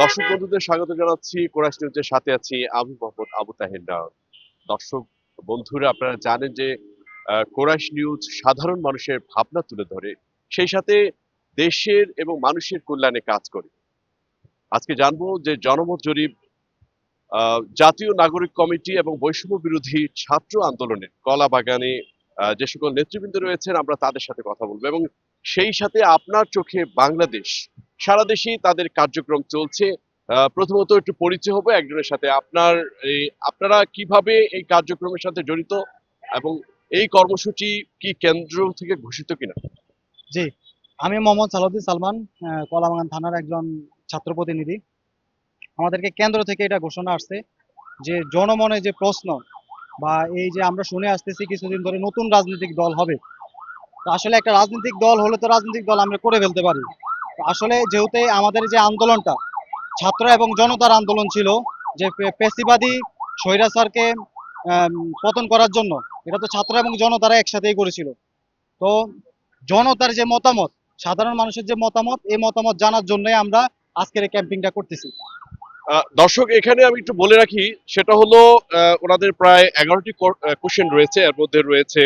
দর্শক বন্ধুদের স্বাগত জানাচ্ছি কোরাস নিউজের সাথে আছি আমি মোহাম্মদ আবু তাহের নাওর। দর্শক বন্ধুরা আপনারা জানেন যে কোরাস নিউজ সাধারণ মানুষের ভাবনা তুলে ধরে, সেই সাথে দেশের এবং মানুষের কল্যাণে কাজ করে। আজকে জানবো যে জনমত জরিপ, জাতীয় নাগরিক কমিটি এবং বৈষম্য বিরোধী ছাত্র আন্দোলনের কলা বাগানে যে সকল নেতৃবৃন্দ রয়েছেন আমরা তাদের সাথে কথা বলবো, এবং সেই সাথে আপনার চোখে বাংলাদেশ, সারা দেশেই তাদের কার্যক্রম চলছে। প্রথমত একটু পরিচয় হবো একজনের সাথে। আপনারা কিভাবে এই কার্যক্রমের সাথে জড়িত, এবং এই কর্মসূচি কি কেন্দ্র থেকে ঘোষিত কিনা? জি, আমি মোহাম্মদ সালাউদ্দিন সালমান, কলাবাগান থানার একজন ছাত্র প্রতিনিধি। আমাদেরকে কেন্দ্র থেকে এটা ঘোষণা আসছে যে জনমনে যে প্রশ্ন বা এই যে আমরা শুনে আসতেছি কিছুদিন ধরে নতুন রাজনৈতিক দল হবে। তো আসলে একটা রাজনৈতিক দল হলে তো রাজনৈতিক দল আমরা করে ফেলতে পারি। তো আসলে যেহেতু আমাদের যে আন্দোলনটা ছাত্র এবং জনতার আন্দোলন ছিল, যে পেশিবাদী স্বৈরাচারকে পতন করার জন্য, এটা তো ছাত্র এবং জনতারা একসাথেই করেছিল। তো জনতার যে মতামত, সাধারণ মানুষের যে মতামত, এই মতামত জানার জন্যই আমরা আজকের এই ক্যাম্পিংটা করতেছি। দর্শক এখানে আমি একটু বলে রাখি, সেটা হলো ওনাদের প্রায় 11টি কোশ্চেন রয়েছে। এর মধ্যে রয়েছে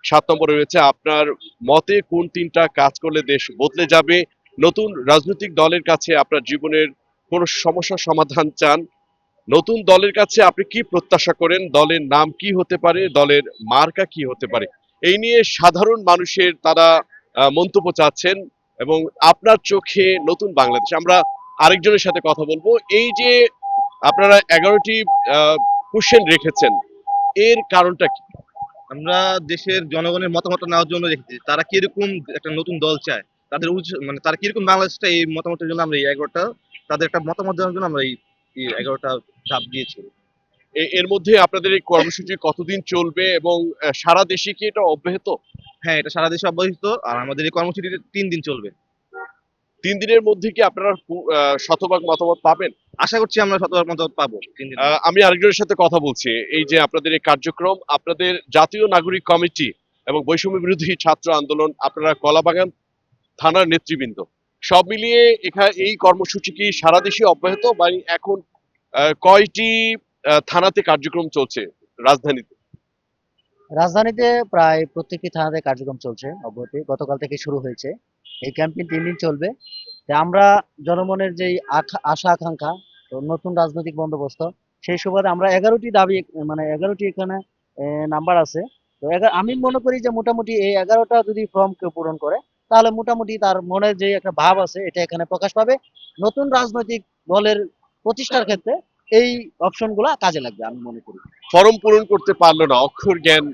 7 নম্বরে রয়েছে আপনার মতে কোন তিনটা কাজ করলে দেশ বদলে যাবে, নতুন রাজনৈতিক দলের কাছে আপনার জীবনের কোন সমস্যার সমাধান চান, নতুন দলের কাছে আপনি কি প্রত্যাশা করেন, দলের নাম কি হতে পারে, দলের মার্কা কি হতে পারে, এই নিয়ে সাধারণ মানুষের তারা মন্তব্য চাচ্ছেন। এবং আপনার চোখে নতুন বাংলাদেশ, আমরা আরেকজনের সাথে কথা বলবো। এই যে আপনারা 11টি কোশ্চেন রেখেছেন, এর কারণটা কি? আমরা দেশের জনগণের মতামত নেওয়ার জন্য রেখেছি, তারা কিরকম একটা নতুন দল চায়, তাদের মানে তারা কিরকম বাংলাদেশটা, এই মতামতের জন্য আমরা এই 11টা, তাদের একটা মতামত জানার জন্য আমরা এই 11টা চাপ দিয়েছি। এর মধ্যে আপনাদের এই কর্মসূচি কতদিন চলবে, এবং সারা দেশে কি এটা অব্যাহত? হ্যাঁ, এটা সারা দেশে অব্যাহত, আর আমাদের এই কর্মসূচিটি 3 দিন চলবে। 3 দিনের মধ্যে কি আপনারা শতভাগ মতামত পাবেন? আশা করছি আমরা শতভাগ মতামত পাবো 3 দিন। আমি আরেকজনের সাথে কথা বলছি। এই যে আপনাদের এই কার্যক্রম, আপনাদের জাতীয় নাগরিক কমিটি এবং বৈষম্য বিরোধী ছাত্র আন্দোলন, আপনারা কলাবাগান থানার নেতৃবৃন্দ, সব মিলিয়ে এখানে এই কর্মসূচি কি সারা দেশে অব্যাহত, বা এখন কয়টি থানাতে কার্যক্রম চলছে রাজধানীতে? রাজধানীতে প্রায় প্রত্যেকটি থানাতে কার্যক্রম চলছে অব্যাহতি, গতকাল থেকে শুরু হয়েছে। এই ক্যাম্পেইন 3 দিন চলবে। তো আমরা জনমনের যেই আশা আকাঙ্ক্ষা, তো নতুন রাজনৈতিক বন্দোবস্ত, সেই সুবাদে আমরা 11টি দাবি, মানে 11টি এখানে নাম্বার আছে। তো আমি মনে করি যে মোটামুটি এই 11টা যদি ফর্ম কেউ পূরণ করে, তাহলে মোটামুটি তার মনের যে একটা ভাব আছে এটা এখানে প্রকাশ পাবে। নতুন রাজনৈতিক দলের প্রতিষ্ঠার ক্ষেত্রে এই অপশনগুলা কাজে লাগবে আমি মনে করি। ফর্ম পূরণ করতে পারলো না, অক্ষর জ্ঞান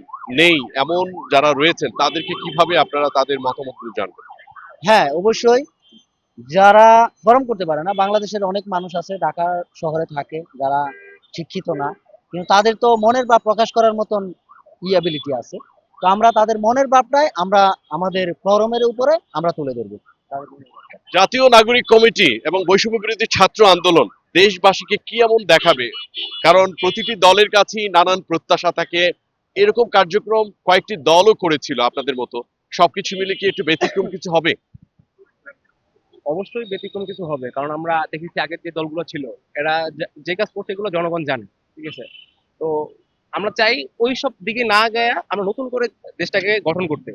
নেই এমন যারা রয়েছেন, তাদেরকে কিভাবে আপনারা তাদের মতামতগুলো জানবেন? হ্যাঁ, অবশ্যই। যারা ফর্ম করতে পারে না, বাংলাদেশের অনেক মানুষ আছে ঢাকা শহরে থাকে যারা শিক্ষিত না, কিন্তু তাদের তো মনের ভাব প্রকাশ করার মতন এবিলিটি আছে। তো আমরা তাদের মনের ভাবটাই আমরা আমাদের ফরমের উপরে আমরা তুলে ধরবো। জাতীয় নাগরিক কমিটি এবং বৈষম্য বিরোধী ছাত্র আন্দোলন দেশবাসীকে কি এমন দেখাবে? কারণ প্রতিটি দলের কাছেই নানান প্রত্যাশা থাকে। এরকম কার্যক্রম কয়েকটি দলও করেছিল আপনাদের মতো, সবকিছু মিলে কি একটু ব্যতিক্রম কিছু হবে? অবশ্যই ব্যতিক্রম কিছু হবে, কারণ আমরা দেখেছি আগের যে দলগুলো ছিল, এরা যে কাজ করছে এগুলো জনগণ জানে। ঠিক আছে, তো আমরা চাই ওই সব দিকে না গিয়ে আমরা নতুন করে দেশটাকে গঠন করতে,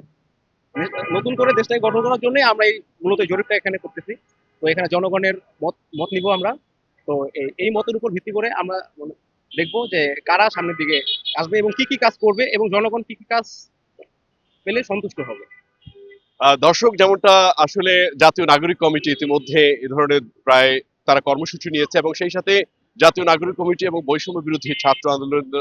নতুন করে দেশটাকে গঠন করার জন্যই আমরা এই মূলত এই জরিপটা এখানে করতেছি। তো এখানে জনগণের মত মত নিব আমরা। তো এই মতের উপর ভিত্তি করে আমরা দেখবো যে কারা সামনের দিকে আসবে এবং কি কি কাজ করবে এবং জনগণ কি কি কাজ পেলে সন্তুষ্ট হবে। দর্শক, যেমনটা আসলে জাতীয় নাগরিক কমিটি ইতিমধ্যে এ ধরনের প্রায় তারা কর্মসূচি নিয়েছে, এবং সেই সাথে জাতীয় নাগরিক কমিটি এবং বৈষম্য বিরোধী ছাত্র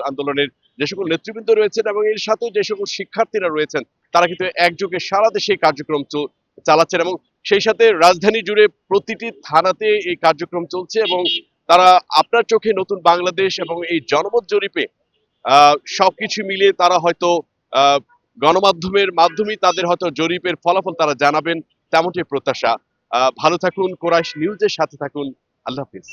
আন্দোলনের যে সকল নেতৃবৃন্দ রয়েছেন এবং এর সাথে যে সকল শিক্ষার্থীরা রয়েছেন, তারা কিন্তু একযোগে সারা দেশে এই কার্যক্রম চালাচ্ছেন, এবং সেই সাথে রাজধানী জুড়ে প্রতিটি থানাতে এই কার্যক্রম চলছে। এবং তারা আপনার চোখে নতুন বাংলাদেশ এবং এই জনমত জরিপে সবকিছু মিলিয়ে তারা হয়তো আহ গণমাধ্যমের মাধ্যমেই তাদের হয়তো জরিপের ফলাফল তারা জানাবেন, তেমনটি প্রত্যাশা। ভালো থাকুন, কোরাইশ নিউজের সাথে থাকুন। আল্লাহ হাফিজ।